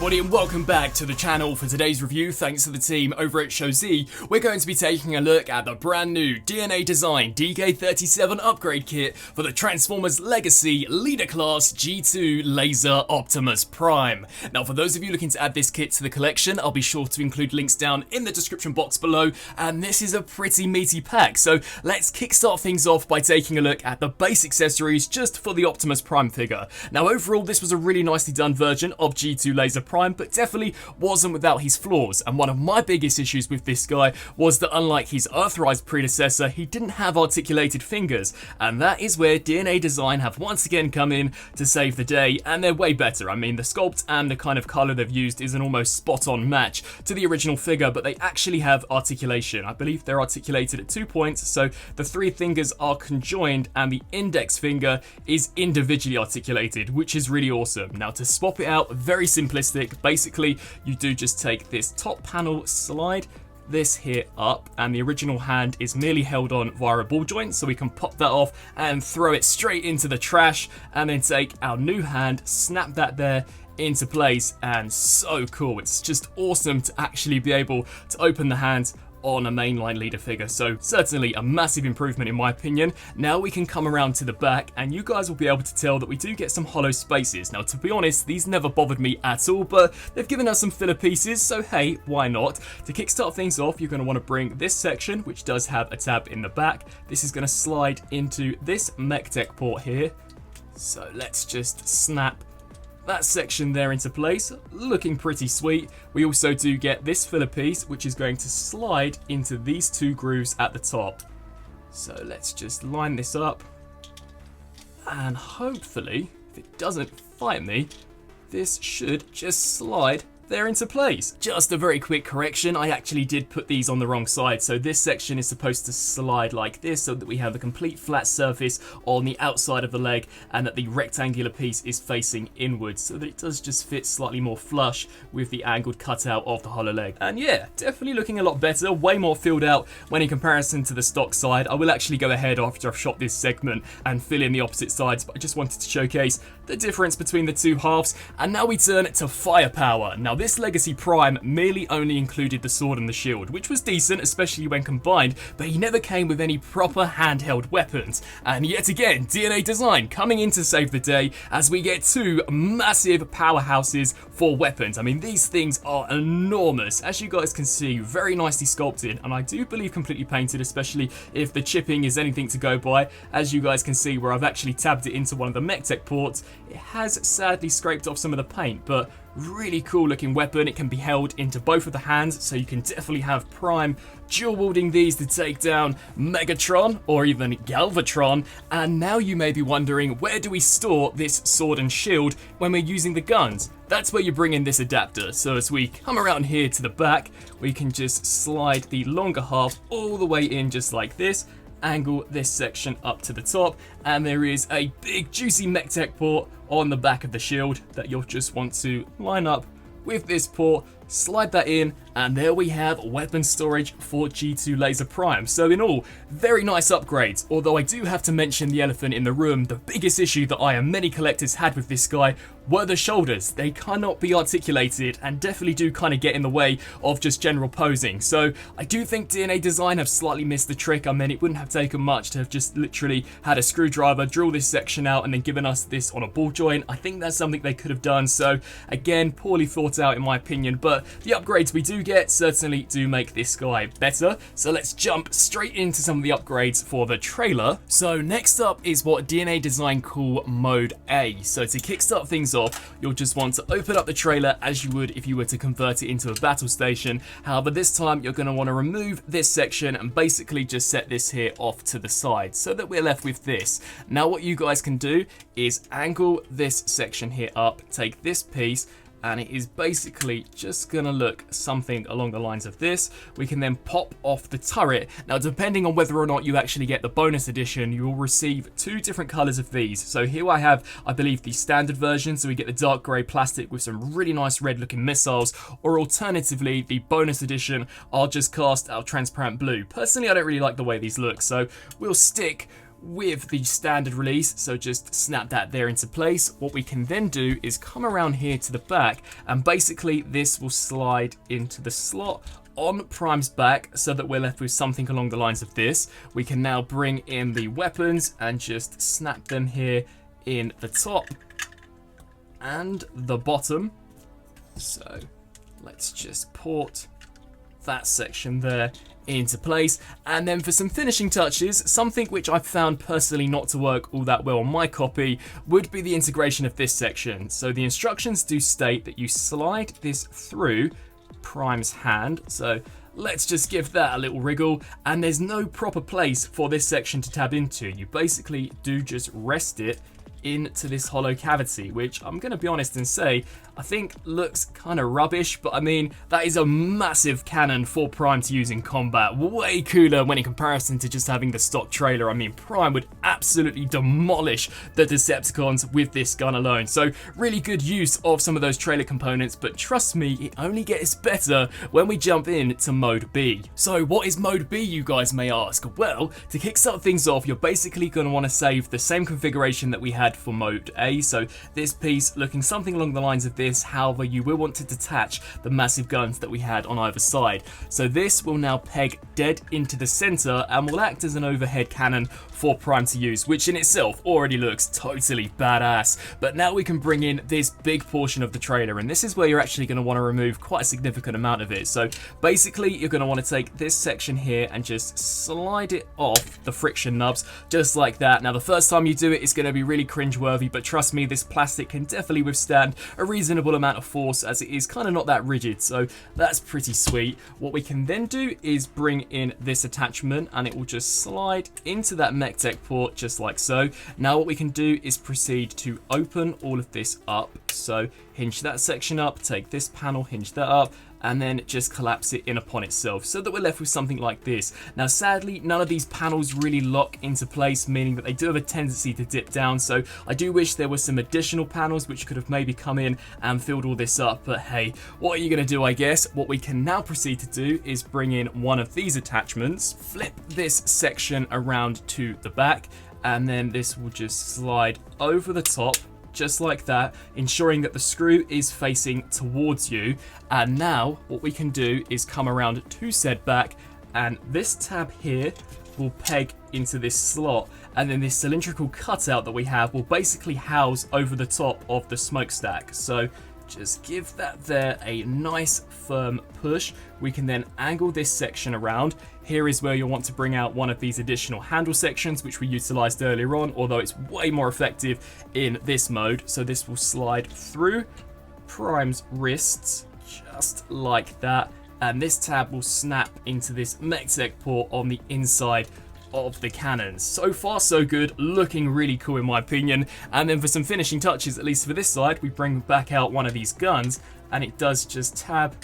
everybody, and welcome back to the channel. For today's review, thanks to the team over at Show Z, we're going to be taking a look at the brand new DNA Design DK-37 upgrade kit for the Transformers Legacy Leader Class G2 Laser Optimus Prime. Now, for those of you looking to add this kit to the collection, I'll be sure to include links down in the description box below, and this is a pretty meaty pack. So let's kickstart things off by taking a look at the base accessories just for the Optimus Prime figure. Now, overall, this was a really nicely done version of G2 Laser Prime, but definitely wasn't without his flaws. And one of my biggest issues with this guy was that unlike his Earthrise predecessor, he didn't have articulated fingers, and that is where DNA Design have once again come in to save the day, and they're way better. I mean, the sculpt and the kind of colour they've used is an almost spot-on match to the original figure, but they actually have articulation. I believe they're articulated at 2 points, so the three fingers are conjoined and the index finger is individually articulated, which is really awesome. Now, to swap it out, very simplistic. Basically, you do just take this top panel, slide this here up, and the original hand is merely held on via a ball joint, so we can pop that off and throw it straight into the trash, and then take our new hand, snap that there into place, and so cool. It's just awesome to actually be able to open the hand on a mainline leader figure, so certainly a massive improvement in my opinion. Now we can come around to the back, and you guys will be able to tell that we do get some hollow spaces. Now, to be honest, these never bothered me at all, but they've given us some filler pieces, so hey, why not? To kickstart things off, you're going to want to bring this section, which does have a tab in the back. This is going to slide into this mech tech port here, so let's just snap that section there into place, looking pretty sweet. We also do get this filler piece, which is going to slide into these two grooves at the top. So let's just line this up, and hopefully, if it doesn't fight me, this should just slide there into place. Just a very quick correction, I actually did put these on the wrong side, so this section is supposed to slide like this so that we have a complete flat surface on the outside of the leg, and that the rectangular piece is facing inwards, so that it does just fit slightly more flush with the angled cutout of the hollow leg. And yeah, definitely looking a lot better, way more filled out when in comparison to the stock side. I will actually go ahead after I've shot this segment and fill in the opposite sides, but I just wanted to showcase the difference between the two halves. And now we turn to firepower. Now, this Legacy Prime merely only included the sword and the shield, which was decent, especially when combined, but he never came with any proper handheld weapons. And yet again, DNA Design coming in to save the day, as we get two massive powerhouses for weapons. I mean, these things are enormous, as you guys can see, very nicely sculpted, and I do believe completely painted, especially if the chipping is anything to go by. As you guys can see, where I've actually tabbed it into one of the mech tech ports, it has sadly scraped off some of the paint, but really cool looking weapon. It can be held into both of the hands, so you can definitely have Prime dual wielding these to take down Megatron or even Galvatron. And now you may be wondering, where do we store this sword and shield when we're using the guns? That's where you bring in this adapter. So as we come around here to the back, we can just slide the longer half all the way in just like this, angle this section up to the top, and there is a big juicy mech tech port on the back of the shield that you'll just want to line up with this port, slide that in, and there we have weapon storage for G2 Laser Prime. So in all, very nice upgrades, although I do have to mention the elephant in the room. The biggest issue that I and many collectors had with this guy were the shoulders. They cannot be articulated and definitely do kind of get in the way of just general posing. So I do think DNA Design have slightly missed the trick. I mean, it wouldn't have taken much to have just literally had a screwdriver drill this section out and then given us this on a ball joint. I think that's something they could have done. So again, poorly thought out in my opinion, but the upgrades we do get certainly do make this guy better. So let's jump straight into some of the upgrades for the trailer. So next up is what DNA Design call Mode A. So to kickstart things off, you'll just want to open up the trailer as you would if you were to convert it into a battle station. However, this time you're going to want to remove this section and basically just set this here off to the side so that we're left with this. Now what you guys can do is angle this section here up, take this piece, and it is basically just gonna look something along the lines of this. We can then pop off the turret. Now, depending on whether or not you actually get the bonus edition, you will receive two different colors of these. So here I have, I believe, the standard version, so we get the dark gray plastic with some really nice red looking missiles, or alternatively, the bonus edition, I'll just cast our transparent blue. Personally, I don't really like the way these look, so we'll stick with the standard release, so just snap that there into place. What we can then do is come around here to the back, and basically this will slide into the slot on Prime's back so that we're left with something along the lines of this. We can now bring in the weapons and just snap them here in the top and the bottom. So let's just port that section there into place. And then for some finishing touches, something which I've found personally not to work all that well on my copy would be the integration of this section. So the instructions do state that you slide this through Prime's hand, so let's just give that a little wriggle, and there's no proper place for this section to tab into. You basically do just rest it into this hollow cavity, which I'm going to be honest and say I think looks kind of rubbish, but I mean, that is a massive cannon for Prime to use in combat. Way cooler when in comparison to just having the stock trailer. I mean, Prime would absolutely demolish the Decepticons with this gun alone. So really good use of some of those trailer components, but trust me, it only gets better when we jump into Mode B. So what is Mode B, you guys may ask? Well, to kickstart things off, you're basically going to want to save the same configuration that we had for Mode A. So this piece looking something along the lines of this. However, you will want to detach the massive guns that we had on either side. So this will now peg dead into the center and will act as an overhead cannon for Prime to use, which in itself already looks totally badass. But now we can bring in this big portion of the trailer, and this is where you're actually going to want to remove quite a significant amount of it. So basically you're going to want to take this section here and just slide it off the friction nubs just like that. Now the first time you do it, it's going to be really cringeworthy, but trust me, this plastic can definitely withstand a reasonable amount of force, as it is kind of not that rigid, so that's pretty sweet. What we can then do is bring in this attachment, and it will just slide into that MechTech port just like so. Now what we can do is proceed to open all of this up, so hinge that section up, take this panel, hinge that up, and then just collapse it in upon itself so that we're left with something like this. Now sadly, none of these panels really lock into place, meaning that they do have a tendency to dip down, so I do wish there were some additional panels which could have maybe come in and filled all this up, but hey, what are you going to do, I guess? What we can now proceed to do is bring in one of these attachments, flip this section around to the back, and then this will just slide over the top just like that, ensuring that the screw is facing towards you. And now what we can do is come around to said back, and this tab here will peg into this slot, and then this cylindrical cutout that we have will basically house over the top of the smokestack. So just give that there a nice firm push. We can then angle this section around. Here is where you'll want to bring out one of these additional handle sections which we utilized earlier on, although it's way more effective in this mode. So this will slide through Prime's wrists just like that, and this tab will snap into this MechTech port on the inside of the cannons. So far so good, looking really cool in my opinion. And then for some finishing touches, at least for this side, we bring back out one of these guns, and it does just tab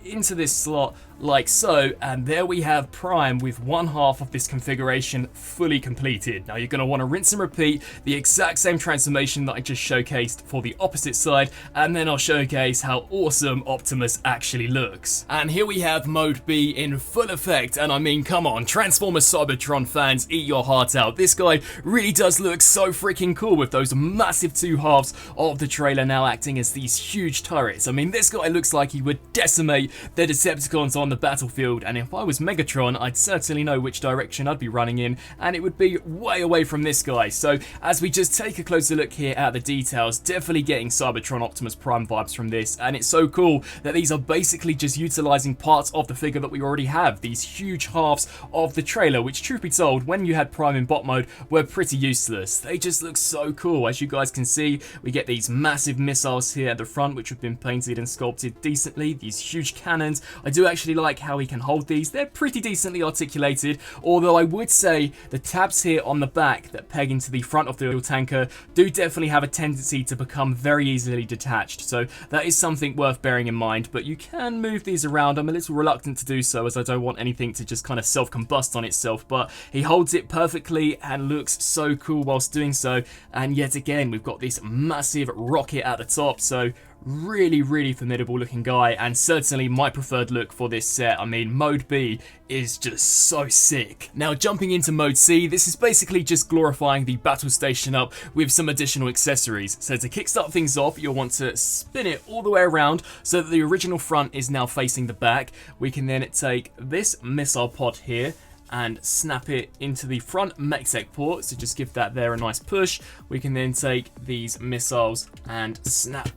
into this slot like so, and there we have Prime with one half of this configuration fully completed. Now you're going to want to rinse and repeat the exact same transformation that I just showcased for the opposite side, and then I'll showcase how awesome Optimus actually looks. And here we have Mode B in full effect, and I mean, come on, Transformers Cybertron fans, eat your heart out. This guy really does look so freaking cool with those massive two halves of the trailer now acting as these huge turrets. I mean, this guy looks like he would decimate the Decepticons on the battlefield, and if I was Megatron, I'd certainly know which direction I'd be running in, and it would be way away from this guy. So as we just take a closer look here at the details, definitely getting Cybertron Optimus Prime vibes from this, and it's so cool that these are basically just utilizing parts of the figure that we already have, these huge halves of the trailer, which truth be told, when you had Prime in bot mode, were pretty useless. They just look so cool. As you guys can see, we get these massive missiles here at the front, which have been painted and sculpted decently, these huge cannons. I do actually like how he can hold these. They're pretty decently articulated, although I would say the tabs here on the back that peg into the front of the oil tanker do definitely have a tendency to become very easily detached, so that is something worth bearing in mind, but you can move these around. I'm a little reluctant to do so as I don't want anything to just kind of self-combust on itself, but he holds it perfectly and looks so cool whilst doing so. And yet again, we've got this massive rocket at the top, so really formidable looking guy, and certainly my preferred look for this set. I mean, Mode B is just so sick. Now jumping into Mode C, this is basically just glorifying the battle station up with some additional accessories. So to kickstart things off, you'll want to spin it all the way around so that the original front is now facing the back. We can then take this missile pod here and snap it into the front mech port, so just give that there a nice push. We can then take these missiles and snap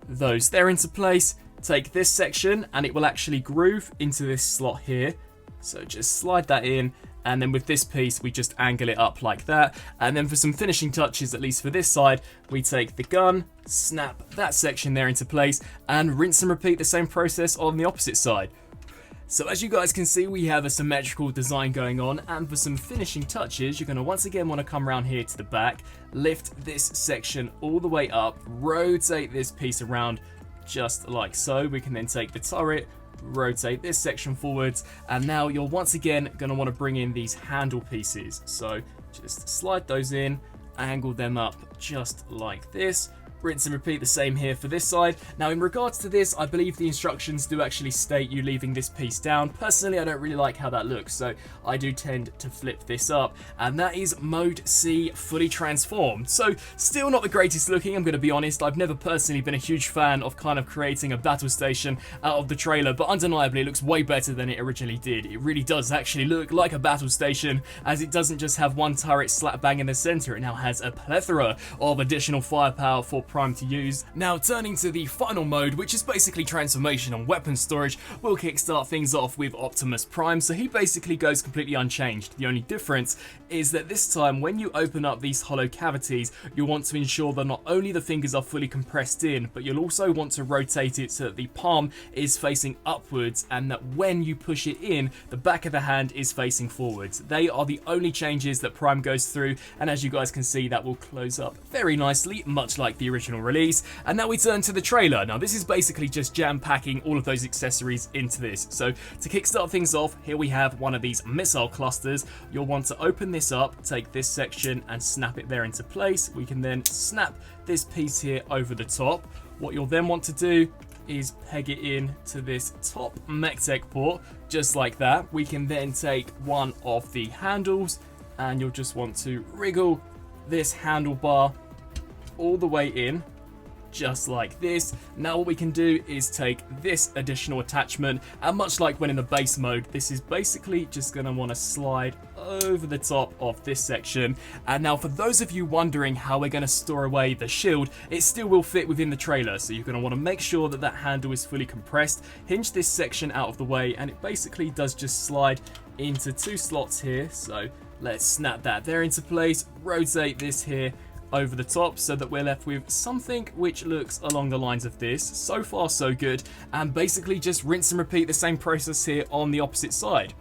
those there into place. Take this section and it will actually groove into this slot here, so just slide that in, and then with this piece we just angle it up like that. And then for some finishing touches, at least for this side, we take the gun, snap that section there into place, and rinse and repeat the same process on the opposite side. So as you guys can see, we have a symmetrical design going on, and for some finishing touches, you're going to once again want to come around here to the back, lift this section all the way up, rotate this piece around just like so. We can then take the turret, rotate this section forwards, and now you're once again going to want to bring in these handle pieces. So just slide those in, angle them up just like this. Rinse and repeat the same here for this side. Now in regards to this, I believe the instructions do actually state you leaving this piece down. Personally, I don't really like how that looks, so I do tend to flip this up. And that is Mode C fully transformed. So still not the greatest looking, I'm going to be honest. I've never personally been a huge fan of kind of creating a battle station out of the trailer, but undeniably it looks way better than it originally did. It really does actually look like a battle station, as it doesn't just have one turret slap bang in the center. It now has a plethora of additional firepower for Prime to use. Now turning to the final mode, which is basically transformation and weapon storage, we'll kickstart things off with Optimus Prime. So he basically goes completely unchanged. The only difference is that this time when you open up these hollow cavities, you'll want to ensure that not only the fingers are fully compressed in, but you'll also want to rotate it so that the palm is facing upwards, and that when you push it in, the back of the hand is facing forwards. They are the only changes that Prime goes through, and as you guys can see, that will close up very nicely, much like the original release. And now we turn to the trailer. Now this is basically just jam-packing all of those accessories into this. So to kickstart things off, here we have one of these missile clusters. You'll want to open this up, take this section and snap it there into place. We can then snap this piece here over the top. What you'll then want to do is peg it in to this top mech port, just like that. We can then take one of the handles and you'll just want to wriggle this handlebar all the way in, just like this. Now what we can do is take this additional attachment, and much like when in the base mode, this is basically just going to want to slide over the top of this section. And now for those of you wondering how we're going to store away the shield, it still will fit within the trailer, so you're going to want to make sure that that handle is fully compressed. Hinge this section out of the way, and it basically does just slide into two slots here. So let's snap that there into place, rotate this here over the top so that we're left with something which looks along the lines of this. So far so good, and basically just rinse and repeat the same process here on the opposite side.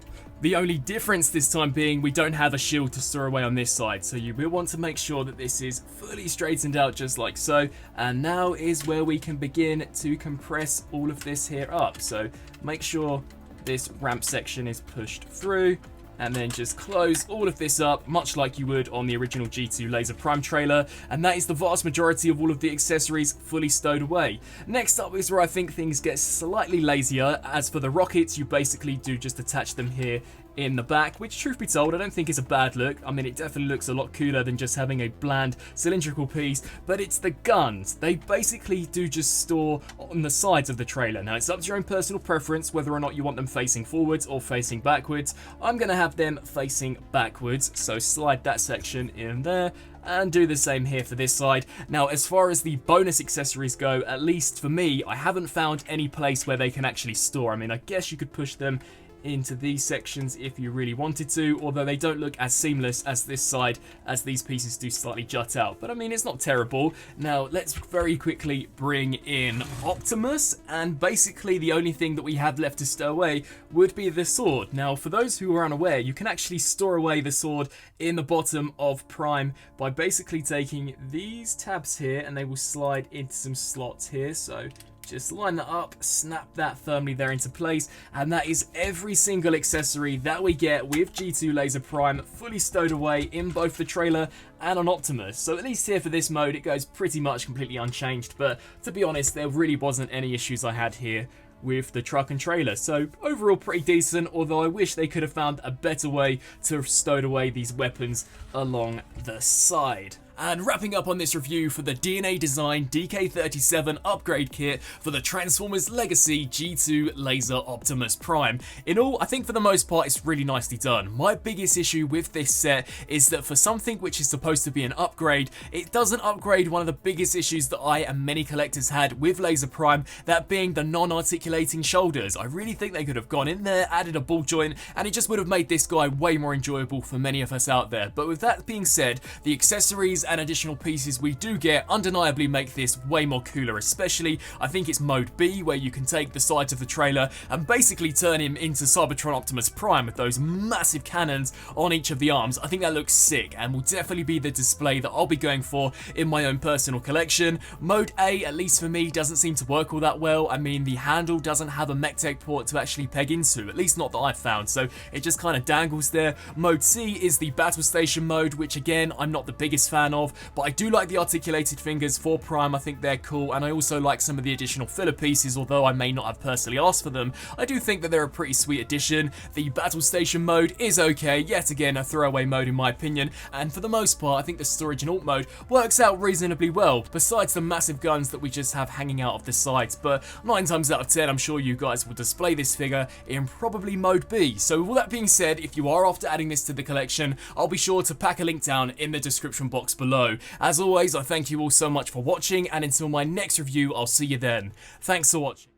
The only difference this time being we don't have a shield to store away on this side, so you will want to make sure that this is fully straightened out just like so. And now is where we can begin to compress all of this here up. So make sure this ramp section is pushed through, and then just close all of this up, much like you would on the original G2 Laser Prime trailer, and that is the vast majority of all of the accessories fully stowed away. Next up is where I think things get slightly lazier. As for the rockets, you basically do just attach them here in the back, which truth be told I don't think is a bad look. I mean, it definitely looks a lot cooler than just having a bland cylindrical piece, but it's the guns. They basically do just store on the sides of the trailer. Now it's up to your own personal preference whether or not you want them facing forwards or facing backwards. I'm going to have them facing backwards, so slide that section in there and do the same here for this side. Now as far as the bonus accessories go, at least for me, I haven't found any place where they can actually store. I mean, I guess you could push them into these sections if you really wanted to, although they don't look as seamless as this side, as these pieces do slightly jut out. But I mean, it's not terrible. Now let's very quickly bring in Optimus, and basically the only thing that we have left to stow away would be the sword. Now for those who are unaware, you can actually store away the sword in the bottom of Prime by basically taking these tabs here, and they will slide into some slots here. So Just line that up, snap that firmly there into place, and that is every single accessory that we get with G2 Laser Prime fully stowed away in both the trailer and on Optimus. So at least here for this mode, it goes pretty much completely unchanged, but to be honest, there really wasn't any issues I had here with the truck and trailer. So overall pretty decent, although I wish they could have found a better way to have stowed away these weapons along the side. And wrapping up on this review for the DNA Design DK-37 upgrade kit for the Transformers Legacy G2 Laser Optimus Prime. In all, I think for the most part it's really nicely done. My biggest issue with this set is that for something which is supposed to be an upgrade, it doesn't upgrade one of the biggest issues that I and many collectors had with Laser Prime, that being the non-articulating shoulders. I really think they could have gone in there, added a ball joint, and it just would have made this guy way more enjoyable for many of us out there. But with that being said, the accessories and additional pieces we do get undeniably make this way more cooler, especially I think it's mode B, where you can take the sides of the trailer and basically turn him into Cybertron Optimus Prime with those massive cannons on each of the arms. I think that looks sick and will definitely be the display that I'll be going for in my own personal collection. Mode A, at least for me, doesn't seem to work all that well. I mean, the handle doesn't have a MechTech port to actually peg into, at least not that I've found, so it just kind of dangles there. Mode C is the battle station mode, which again, I'm not the biggest fan of, but I do like the articulated fingers for Prime. I think they're cool, and I also like some of the additional filler pieces, although I may not have personally asked for them. I do think that they're a pretty sweet addition. The battle station mode is okay, yet again a throwaway mode in my opinion, and for the most part I think the storage and alt mode works out reasonably well, besides the massive guns that we just have hanging out of the sides. But 9 times out of 10 I'm sure you guys will display this figure in probably mode B. So with all that being said, if you are after adding this to the collection, I'll be sure to pack a link down in the description box below. As always, I thank you all so much for watching, and until my next review, I'll see you then. Thanks for watching.